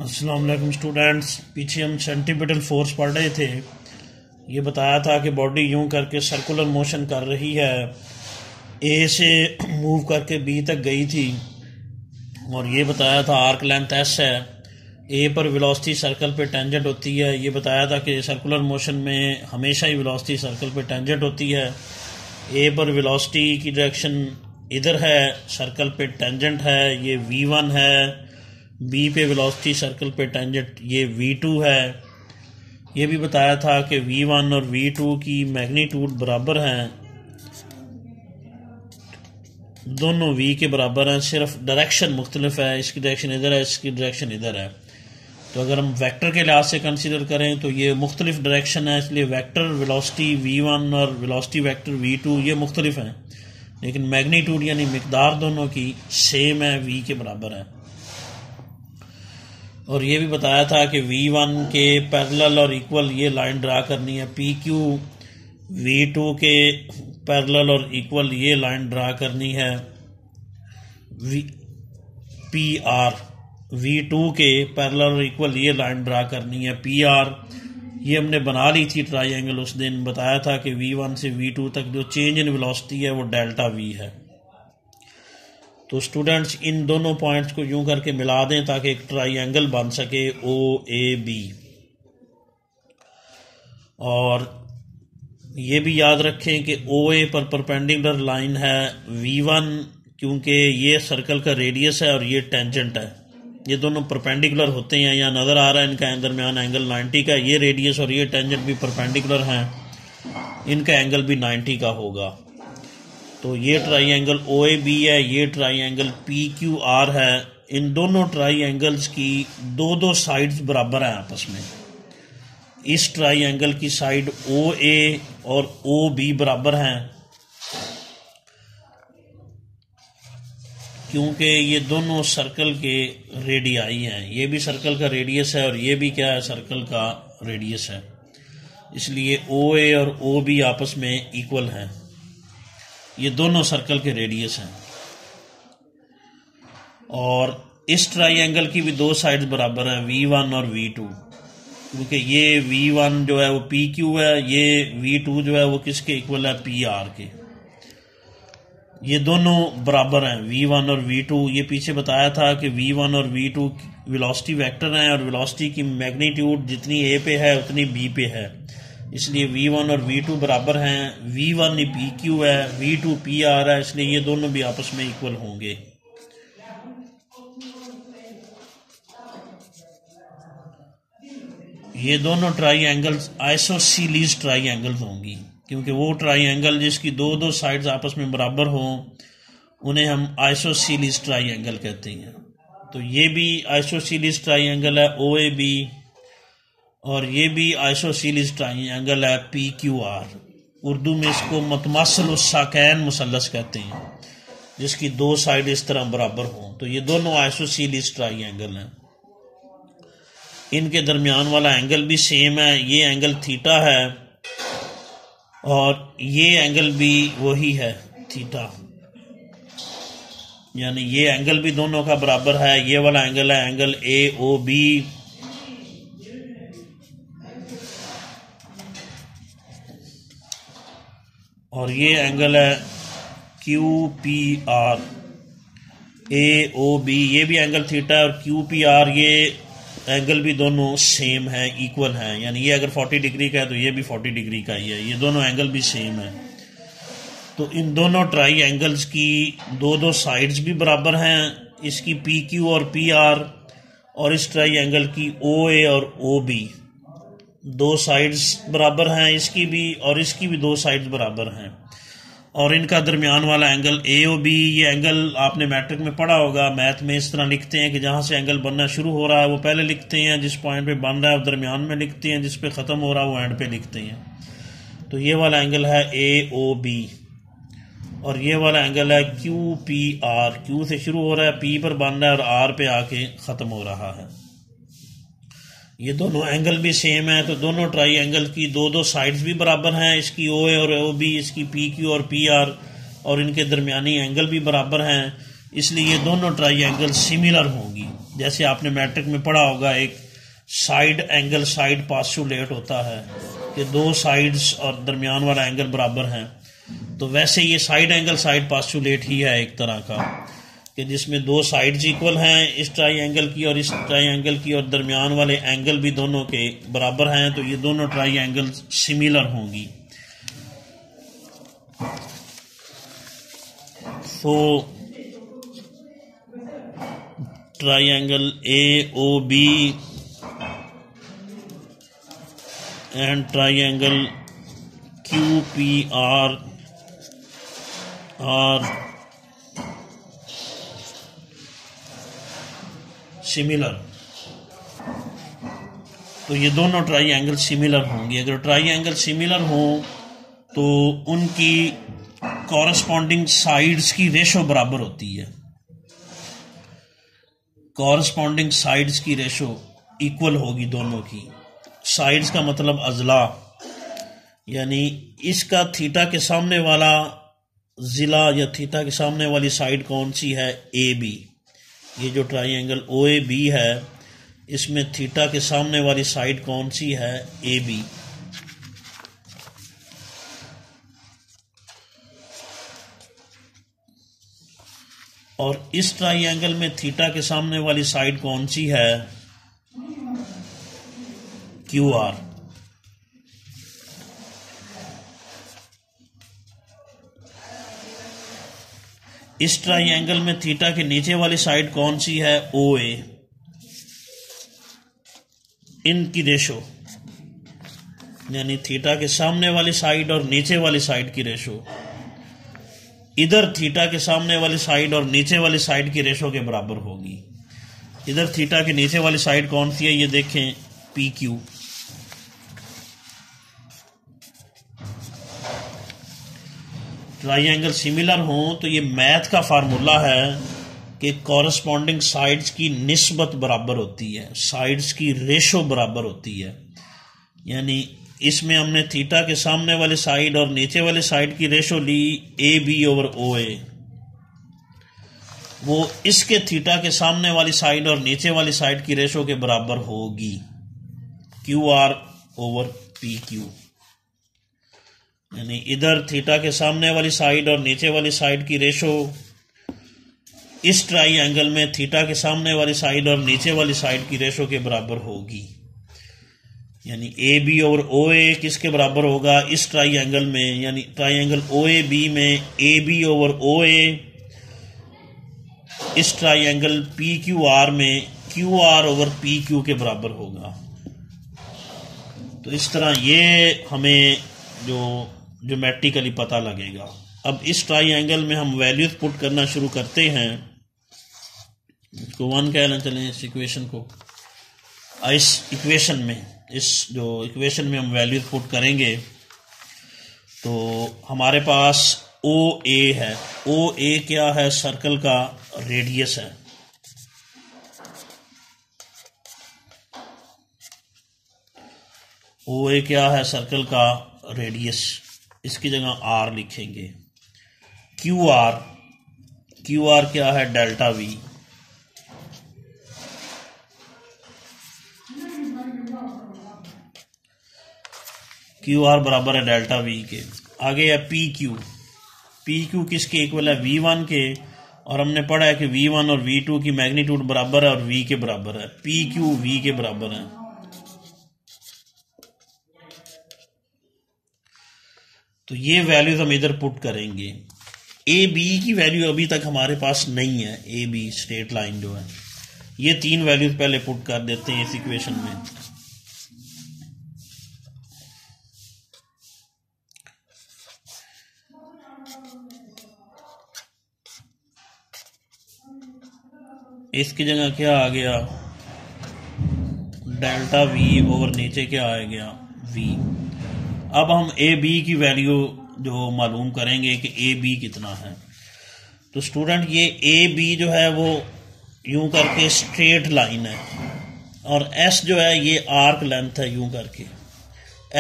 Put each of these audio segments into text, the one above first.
अस्सलाम वालेकुम स्टूडेंट्स। पीछे हम सेंट्रीपिटल फोर्स पढ़ रहे थे। ये बताया था कि बॉडी यूं करके सर्कुलर मोशन कर रही है, ए से मूव करके बी तक गई थी, और ये बताया था आर्क लेंथ एस है, ए पर वेलोसिटी सर्कल पे टेंजेंट होती है। ये बताया था कि सर्कुलर मोशन में हमेशा ही वेलोसिटी सर्कल पे टेंजेंट होती है। ए पर वेलोसिटी की डायरेक्शन इधर है, सर्कल पे टेंजेंट है, ये v1 है। बी पे वेलोसिटी सर्कल पे टेंजेंट ये v2 है। ये भी बताया था कि v1 और v2 की मैग्नीट्यूड बराबर हैं, दोनों v के बराबर हैं, सिर्फ डायरेक्शन मुख्तलिफ है। इसकी डायरेक्शन इधर है, इसकी डायरेक्शन इधर है। तो अगर हम वेक्टर के लिहाज से कंसीडर करें तो ये मुख्तलिफ डायरेक्शन है, इसलिए वेक्टर वेलोसिटी v1 और वेलोसिटी वेक्टर v2 ये मुख्तलिफ हैं, लेकिन मैग्नीट्यूड यानी मिकदार दोनों की सेम है, v के बराबर है। और ये भी बताया था कि v1 के पैरेलल और इक्वल ये लाइन ड्रा करनी है, pq v2 के पैरेलल और इक्वल ये लाइन ड्रा करनी है, pr v2 के पैरेलल और इक्वल ये लाइन ड्रा करनी है, pr। ये हमने बना ली थी ट्राइंगल उस दिन। बताया था कि v1 से v2 तक जो चेंज इन वेलोसिटी है वो डेल्टा v है। तो स्टूडेंट्स इन दोनों पॉइंट्स को यूं करके मिला दें ताकि एक ट्राइंगल बन सके OAB। और ये भी याद रखें कि OA पर परपेंडिकुलर लाइन है v1, क्योंकि ये सर्कल का रेडियस है और ये टेंजेंट है। ये दोनों परपेंडिकुलर होते हैं, यहाँ नज़र आ रहा है इनका दरमियान एंगल 90 का। ये रेडियस और ये टेंजेंट भी परपेंडिकुलर हैं, इनका एंगल भी 90 का होगा। तो ये ट्राइंगल OAB है, ये ट्राइंगल PQR है। इन दोनों ट्राइंगल्स की दो साइड्स बराबर हैं आपस में। इस ट्राइंगल की साइड OA और OB बराबर हैं, क्योंकि ये दोनों सर्कल के रेडियाई हैं। ये भी सर्कल का रेडियस है और ये भी क्या है, सर्कल का रेडियस है। इसलिए OA और OB आपस में इक्वल हैं। ये दोनों सर्कल के रेडियस हैं। और इस ट्राइंगल की भी दो साइड्स बराबर हैं, v1 और v2, क्योंकि ये v1 जो है वो pq है, ये v2 जो है वो किसके इक्वल है, pr के। ये दोनों बराबर हैं, v1 और v2। ये पीछे बताया था कि v1 और v2 वेलोसिटी वेक्टर हैं और वेलोसिटी की मैग्नीट्यूड जितनी a पे है उतनी b पे है, इसलिए v1 और v2 बराबर हैं। v1 pq है, v2 pr है, इसलिए ये दोनों भी आपस में इक्वल होंगे। ये दोनों ट्राइंगल्स आइसोसीलीज ट्राइंगल्स होंगी, क्योंकि वो ट्राइंगल जिसकी दो साइड्स आपस में बराबर हों उन्हें हम आइसोसीलीज ट्राइंगल कहते हैं। तो ये भी आइसोसीलीज ट्राइंगल है OAB, और ये भी आइसोसीलीज ट्राइंगल है PQR। उर्दू में इसको मुतमासिल साकैन मुसल्लस कहते हैं, जिसकी दो साइड इस तरह बराबर हों। तो ये दोनों आइसोसीलीज ट्राइंगल हैं। इनके दरमियान वाला एंगल भी सेम है, ये एंगल थीटा है और ये एंगल भी वही है, थीटा। यानी ये एंगल भी दोनों का बराबर है। ये वाला एंगल है एंगल AOB, और ये एंगल है QPR। AOB ये भी एंगल थीटा है, और QPR ये एंगल भी दोनों सेम है, इक्वल हैं। यानी ये अगर 40 डिग्री का है तो ये भी 40 डिग्री का ही है, ये दोनों एंगल भी सेम है। तो इन दोनों ट्राई एंगल्स की दो साइड्स भी बराबर हैं, इसकी PQ और PR, और इस ट्राई एंगल की OA और OB दो साइड्स बराबर हैं, इसकी भी और इसकी भी दो साइड्स बराबर हैं। और इनका दरमियान वाला एंगल AOB, ये एंगल आपने मैट्रिक में पढ़ा होगा। मैथ में इस तरह लिखते हैं कि जहां से एंगल बनना शुरू हो रहा है वो पहले लिखते हैं, जिस पॉइंट पे बन रहा है वो दरमियान में लिखते हैं, जिस पे ख़त्म हो रहा है वो एंड पे लिखते हैं। तो ये वाला एंगल है AOB, और ये वाला एंगल है QPR। Q से शुरू हो रहा है, P पर बन रहा है और R पे आके ख़त्म हो रहा है। ये दोनों एंगल भी सेम है, तो दोनों ट्राइंगल की दो साइड्स भी बराबर हैं, इसकी OA और OB, इसकी PQ और PR, और इनके दरमियानी एंगल भी बराबर हैं। इसलिए ये दोनों ट्राइंगल सिमिलर होंगी। जैसे आपने मैट्रिक में पढ़ा होगा, एक साइड एंगल साइड पास्टुलेट होता है कि दो साइड्स और दरमियान वाला एंगल बराबर हैं। तो वैसे ये साइड एंगल साइड पास्टुलेट ही है एक तरह का, कि जिसमें दो साइड्स इक्वल हैं इस ट्राइंगल की और इस ट्राइंगल की, और दरमियान वाले एंगल भी दोनों के बराबर हैं, तो ये दोनों ट्राइंगल सिमिलर होंगी। तो triangle AOB and triangle QPR are similar. तो ये दोनों ट्राइंगल सिमिलर होंगे। अगर ट्राइंगल सिमिलर हो तो उनकी कॉरस्पॉन्डिंग साइड्स की रेशो बराबर होती है। कॉरस्पॉन्डिंग साइड्स की रेशो इक्वल होगी दोनों की। साइड्स का मतलब अजला, यानी इसका थीटा के सामने वाला जिला या थीटा के सामने वाली साइड कौन सी है, AB। ये जो ट्राइंगल OAB है इसमें थीटा के सामने वाली साइड कौन सी है, AB। और इस ट्राइंगल में थीटा के सामने वाली साइड कौन सी है, QR। इस ट्राइंगल में थीटा के नीचे वाली साइड कौन सी है, OA। इनकी रेशो यानी थीटा के सामने वाली साइड और नीचे वाली साइड की रेशो इधर थीटा के सामने वाली साइड और नीचे वाली साइड की रेशो के बराबर होगी। इधर थीटा के नीचे वाली साइड कौन सी है, ये देखें, PQ। ट्राइंगल सिमिलर हो तो ये मैथ का फार्मूला है कि कॉरस्पॉन्डिंग साइड्स की निस्बत बराबर होती है, साइड्स की रेशो बराबर होती है। यानी इसमें हमने थीटा के सामने वाले साइड और नीचे वाले साइड की रेशो ली AB/OA, वो इसके थीटा के सामने वाली साइड और नीचे वाली साइड की रेशो के बराबर होगी, QR/PQ। यानी इधर थीटा के सामने वाली साइड और नीचे वाली साइड की रेशो इस ट्राइंगल में थीटा के सामने वाली साइड और नीचे वाली साइड की रेशो के बराबर होगी। यानी AB/OA किसके बराबर होगा, इस ट्राइंगल में, यानी ट्राइंगल OAB में AB/OA, इस ट्राइंगल PQR में QR/PQ के बराबर होगा। तो इस तरह ये हमें जो ज्योमेट्रिकली पता लगेगा। अब इस ट्राइंगल में हम वैल्यूज पुट करना शुरू करते हैं। इसको 1 कहना चलें इस इक्वेशन को। इस इक्वेशन में, इस जो इक्वेशन में हम वैल्यूज पुट करेंगे तो हमारे पास OA है। OA क्या है, सर्कल का रेडियस है। OA क्या है, सर्कल का रेडियस, इसकी जगह R लिखेंगे। QR क्या है, डेल्टा V। QR बराबर है डेल्टा V के। आगे है PQ किसके इक्वल है, V1 के, और हमने पढ़ा है कि V1 और V2 की मैग्नीट्यूड बराबर है और V के बराबर है। PQ V के बराबर है। तो ये वैल्यूज हम इधर पुट करेंगे। AB की वैल्यू अभी तक हमारे पास नहीं है, AB स्ट्रेट लाइन जो है, ये 3 वैल्यूज पहले पुट कर देते हैं इस इक्वेशन में। इसकी जगह क्या आ गया, डेल्टा V नीचे क्या आ गया, V। अब हम AB की वैल्यू जो मालूम करेंगे कि AB कितना है। तो स्टूडेंट ये AB जो है वो यूं करके स्ट्रेट लाइन है, और S जो है ये आर्क लेंथ है यूं करके।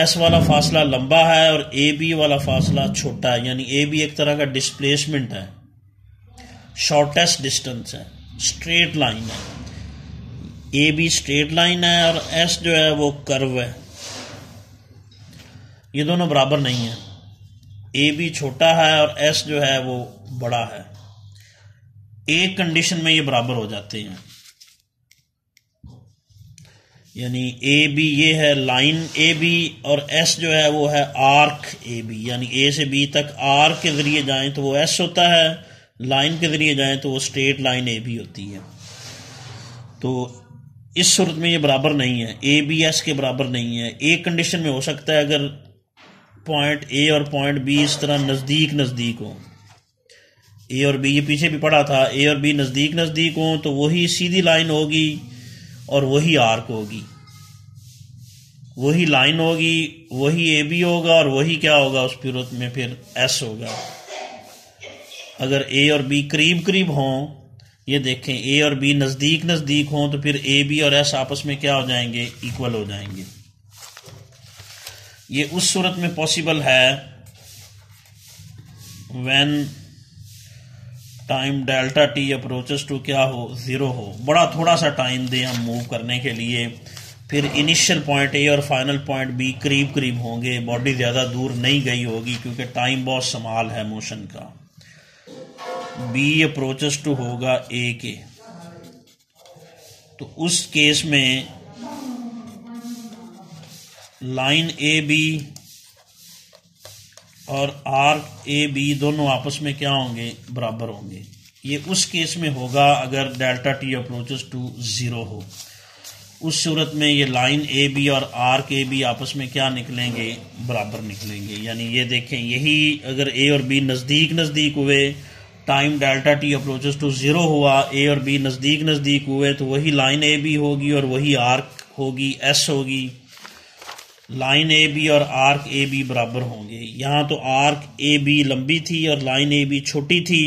S वाला फासला लंबा है और AB वाला फासला छोटा है, यानी AB एक तरह का डिस्प्लेसमेंट है, शॉर्टेस्ट डिस्टेंस है, स्ट्रेट लाइन है। ए बी स्ट्रेट लाइन है और एस जो है वो कर्व है, ये दोनों बराबर नहीं है। ए बी छोटा है और एस जो है वो बड़ा है। एक कंडीशन में ये बराबर हो जाते हैं, यानी ए बी ये है लाइन ए बी और एस जो है वो है आर्क ए बी, यानी ए से बी तक आर्क के जरिए जाएं तो वो एस होता है, लाइन के जरिए जाएं तो वो स्ट्रेट लाइन ए बी होती है। तो इस सूरत में ये बराबर नहीं है, ए बी एस के बराबर नहीं है। एक कंडीशन में हो सकता है अगर पॉइंट ए और पॉइंट बी इस तरह नज़दीक नज़दीक हो, ए और बी, ये पीछे भी पढ़ा था, ए और बी नज़दीक नज़दीक हो तो वही सीधी लाइन होगी और वही आर्क होगी, वही लाइन होगी, वही ए बी होगा और वही क्या होगा उस सूरत में फिर एस होगा। अगर ए और बी करीब करीब हों, ये देखें ए और बी नज़दीक नज़दीक हों तो फिर ए बी और एस आपस में क्या हो जाएंगे, इक्वल हो जाएंगे। ये उस सूरत में पॉसिबल है when time delta t approaches to क्या हो, 0 हो। बड़ा थोड़ा सा टाइम दें हम मूव करने के लिए, फिर इनिशियल पॉइंट ए और फाइनल पॉइंट बी करीब करीब होंगे, बॉडी ज़्यादा दूर नहीं गई होगी क्योंकि टाइम बहुत समाल है मोशन का। बी अप्रोचेस टू होगा ए के, तो उस केस में लाइन ए बी और आर्क ए बी दोनों आपस में क्या होंगे, बराबर होंगे। ये उस केस में होगा अगर डेल्टा टी अप्रोचेस टू 0 हो। उस सूरत में ये लाइन ए बी और आर्क ए बी आपस में क्या निकलेंगे, बराबर निकलेंगे। यानी ये देखें, यही अगर ए और बी नज़दीक नज़दीक हुए, time delta t approaches to 0 हुआ, ए और बी नज़दीक नज़दीक हुए तो वही लाइन ए बी होगी और वही आर्क होगी, एस होगी। लाइन ए बी और आर्क ए बी बराबर होंगे। यहाँ तो आर्क ए बी लंबी थी और लाइन ए बी छोटी थी,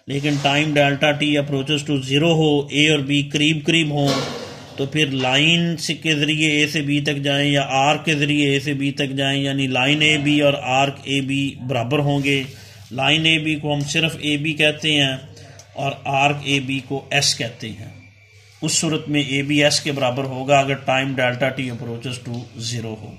लेकिन time delta t approaches to 0 हो, ए और बी करीब करीब हों तो फिर लाइन से के ज़रिए ए से बी तक जाएं या आर्क के ज़रिए ए से बी तक जाएं, यानी लाइन ए बी और आर्क ए बी बराबर होंगे। लाइन ए बी को हम सिर्फ ए बी कहते हैं और आर्क ए बी को एस कहते हैं। उस सूरत में ए बी एस के बराबर होगा अगर time delta t approaches to 0 हो।